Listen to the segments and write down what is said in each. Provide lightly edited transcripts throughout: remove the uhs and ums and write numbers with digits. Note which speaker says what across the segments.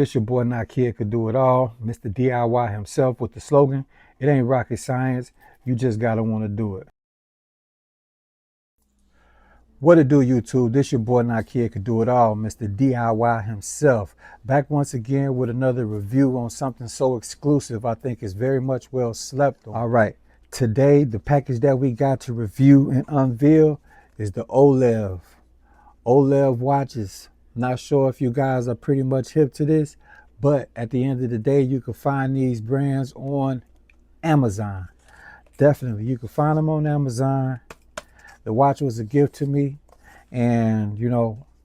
Speaker 1: This your boy Not Kid Could Do It All, Mr. DIY himself with the slogan, it ain't rocket science, you just gotta wanna do it. What it do, YouTube? This your boy Not Kid Could Do It All, Mr. DIY himself. Back once again with another review on something so exclusive I think is very much well slept on. All right, today the package that we got to review and unveil is the Olevs watches. Not sure if you guys are pretty much hip to this, but at the end of the day, you can find these brands on Amazon. Definitely, you can find them on Amazon. The watch was a gift to me, and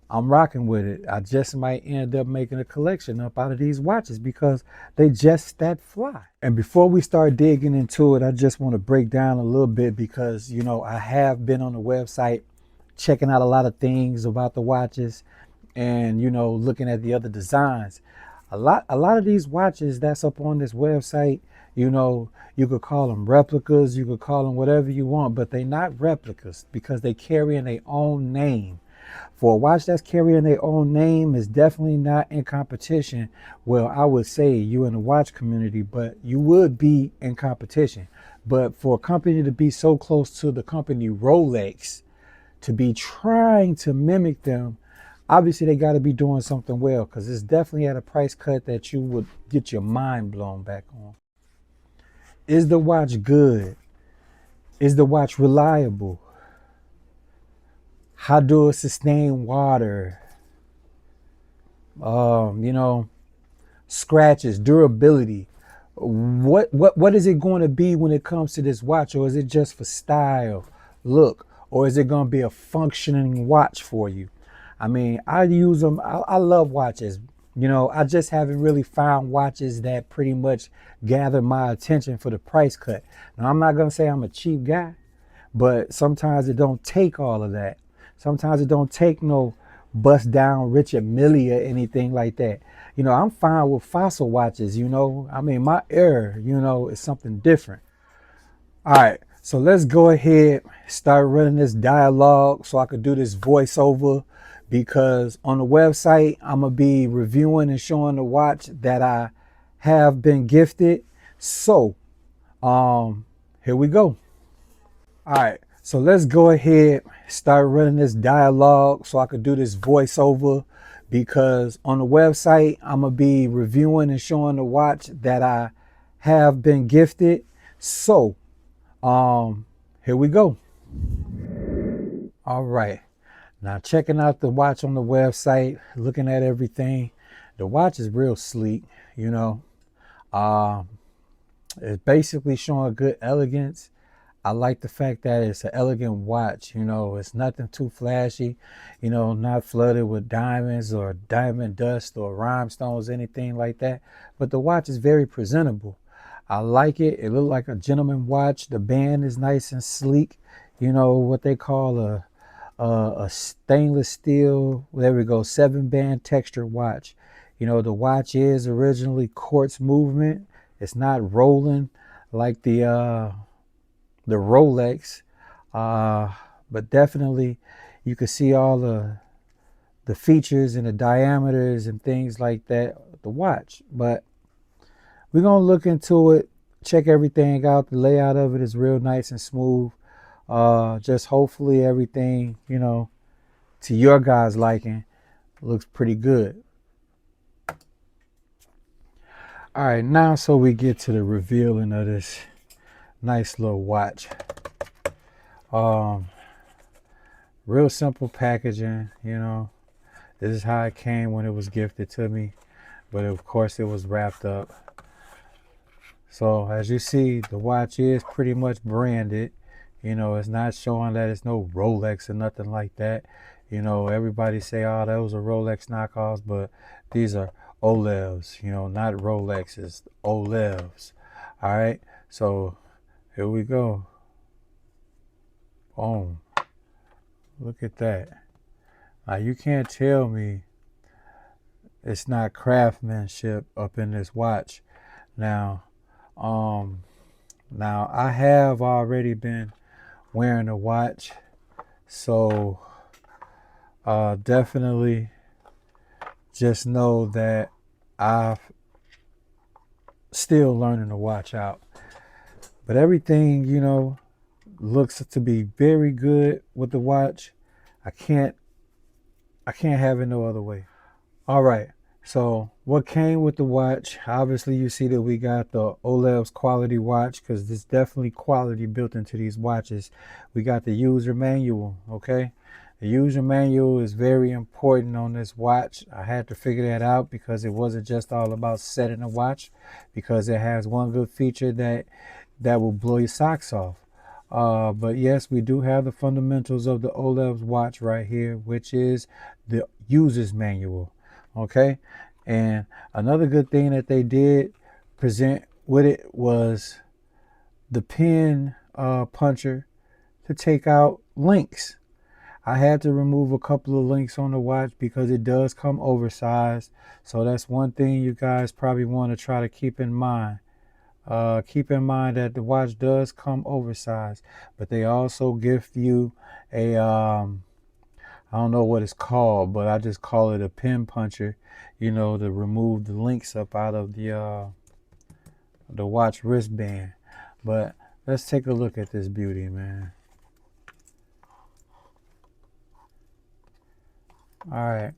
Speaker 1: I'm rocking with it. I just might end up making a collection up out of these watches because they just that fly. And before we start digging into it, I just want to break down a little bit because I have been on the website checking out a lot of things about the watches and looking at the other designs. A lot of these watches that's up on this website, you could call them replicas, you could call them whatever you want, but they're not replicas because they carry in their own name. For a watch that's carrying their own name is definitely not in competition. Well, I would say you in the watch community, but you would be in competition. But for a company to be so close to the company Rolex, to be trying to mimic them, obviously they got to be doing something well, because it's definitely at a price cut that you would get your mind blown back on. Is the watch good? Is the watch reliable? How do it sustain water? Scratches, durability. What is it going to be when it comes to this watch? Or is it just for style, look? Or is it going to be a functioning watch for you? I mean, I use them. I love watches. I just haven't really found watches that pretty much gather my attention for the price cut. Now, I'm not going to say I'm a cheap guy, but sometimes it don't take all of that. Sometimes it don't take no bust down Richard Mille or anything like that. I'm fine with fossil watches, I mean, my era, is something different. All right, so let's go ahead, start running this dialogue so I could do this voiceover, because on the website, I'm going to be reviewing and showing the watch that I have been gifted. So, here we go. All right, so let's go ahead, start running this dialogue so I could do this voiceover, because on the website, I'm going to be reviewing and showing the watch that I have been gifted. So, here we go. All right, now checking out the watch on the website, looking at everything. The watch is real sleek, it's basically showing good elegance. I like the fact that it's an elegant watch. It's nothing too flashy, not flooded with diamonds or diamond dust or rhinestones, anything like that. But the watch is very presentable. I like it. It looks like a gentleman watch. The band is nice and sleek. What they call a stainless steel, there we go, 7-band texture watch. The watch is originally quartz movement. It's not rolling like the Rolex, but definitely you can see all the features and the diameters and things like that, the watch. But we're gonna look into it, check everything out. The layout of it is real nice and smooth. Just hopefully everything, to your guys' liking, looks pretty good. All right, now so we get to the revealing of this nice little watch. Real simple packaging, This is how it came when it was gifted to me, but of course it was wrapped up. So as you see, the watch is pretty much branded. It's not showing that it's no Rolex or nothing like that. Everybody say, oh, those are Rolex knockoffs, but these are Olevs, not Rolexes, Olevs. All right, so here we go. Boom. Look at that. Now you can't tell me it's not craftsmanship up in this watch. Now I have already been wearing a watch, so definitely just know that I'm still learning to watch out. But everything, looks to be very good with the watch. I can't I can't have it no other way. All right. So what came with the watch? Obviously, you see that we got the Olevs quality watch because there's definitely quality built into these watches. We got the user manual. Okay. The user manual is very important on this watch. I had to figure that out because it wasn't just all about setting a watch, because it has one good feature that will blow your socks off. But yes, we do have the fundamentals of the Olevs watch right here, which is the user's manual. Okay. And another good thing that they did present with it was the pin puncher to take out links. I had to remove a couple of links on the watch because it does come oversized. So that's one thing you guys probably want to try to keep in mind. Keep in mind that the watch does come oversized, but they also gift you a I don't know what it's called, but I just call it a pin puncher, to remove the links up out of the watch wristband. But let's take a look at this beauty, man. All right,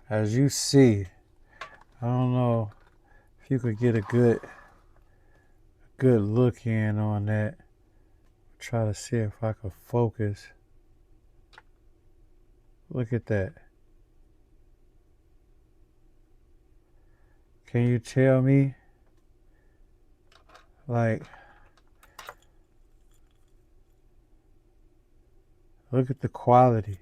Speaker 1: as you see, I don't know if you could get a good look in on that. Try to see if I could focus. Look at that. Can you tell me, like, look at the quality.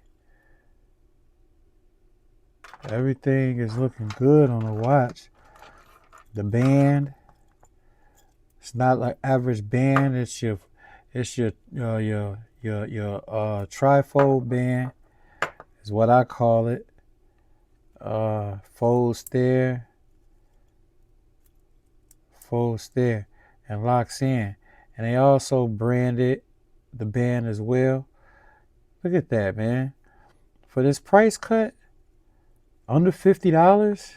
Speaker 1: Everything is looking good on the watch. The band, it's not like average band. It's your trifold band is what I call it. Folds there, and locks in. And they also branded the band as well. Look at that, man. For this price cut, under $50,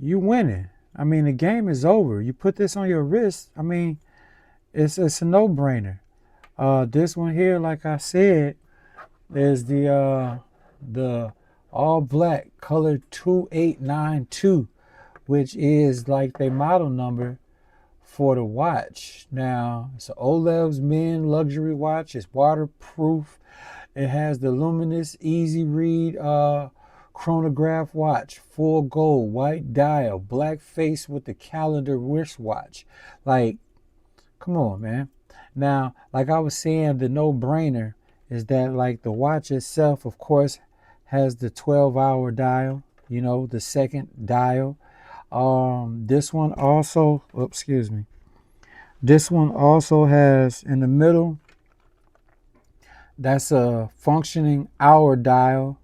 Speaker 1: you winning. I mean, the game is over. You put this on your wrist. I mean, it's a no-brainer. This one here, like I said, is the all black color 2892, which is like the model number for the watch. Now, it's an Olevs men luxury watch. It's waterproof. It has the luminous easy read chronograph watch, full gold, white dial, black face with the calendar wristwatch. Like, come on, man. Now, like I was saying, the no-brainer is that, like, the watch itself, of course, has the 12-hour dial, the second dial. This one also, excuse me. This one also has in the middle, that's a functioning hour dial.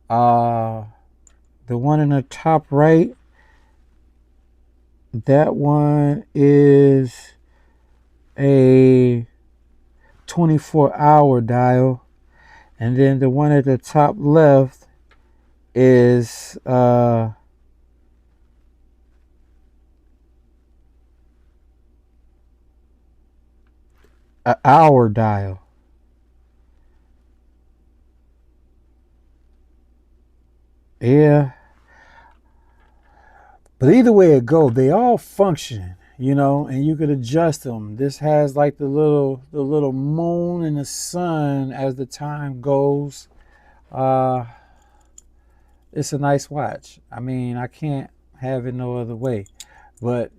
Speaker 1: The one in the top right, that one is a 24-hour dial. And then the one at the top left is an hour dial. Yeah. But either way it goes, they all function, and you could adjust them. This has like the little moon and the sun as the time goes. It's a nice watch. I mean, I can't have it no other way. But,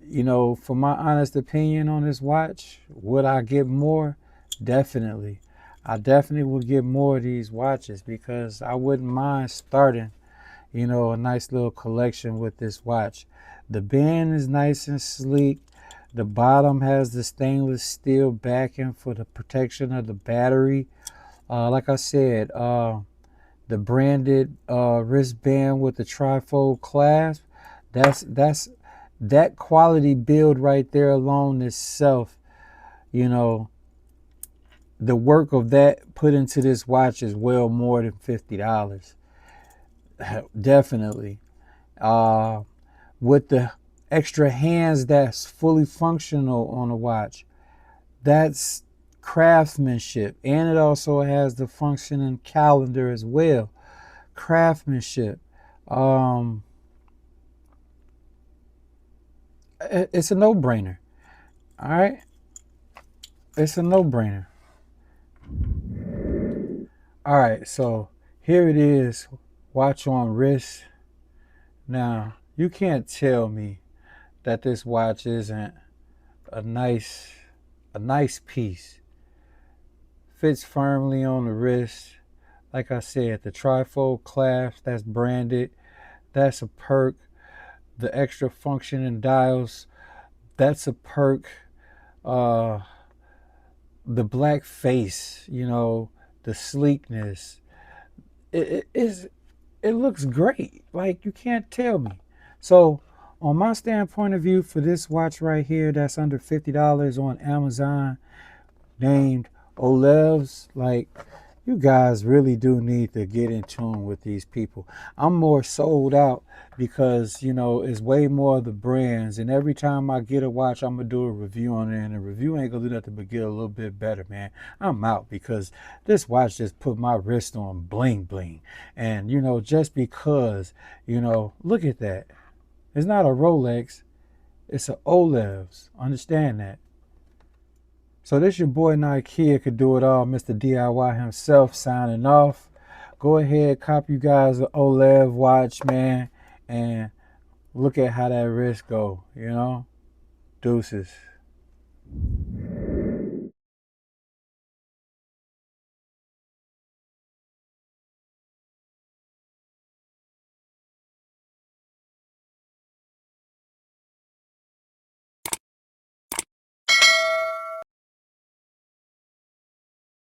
Speaker 1: for my honest opinion on this watch, would I get more? Definitely. I definitely would get more of these watches because I wouldn't mind starting, a nice little collection with this watch. The band is nice and sleek. The bottom has the stainless steel backing for the protection of the battery. Like I said, the branded wristband with the trifold clasp. That quality build right there alone itself, the work of that put into this watch is well more than $50. Definitely. Uh, with the extra hands that's fully functional on the watch. That's craftsmanship. And it also has the functioning calendar as well. Craftsmanship. Um, it's a no-brainer. All right? It's a no-brainer. All right, so here it is. Watch on wrist. Now, you can't tell me that this watch isn't a nice a nice piece. Fits firmly on the wrist. Like I said, the trifold clasp that's branded, that's a perk. The extra function and dials, that's a perk. Uh, the black face, the sleekness, it looks great. Like you can't tell me. So, on my standpoint of view, for this watch right here, that's under $50 on Amazon, named Olevs, like you guys really do need to get in tune with these people. I'm more sold out because, it's way more of the brands. And every time I get a watch, I'm going to do a review on it. And the review ain't going to do nothing but get a little bit better, man. I'm out because this watch just put my wrist on bling bling. And, just because, look at that. It's not a Rolex, it's a Olevs. Understand that. So this your boy Nike could do it all, Mr. DIY himself signing off. Go ahead, cop you guys an OLED watch, man, and look at how that wrist go, Deuces.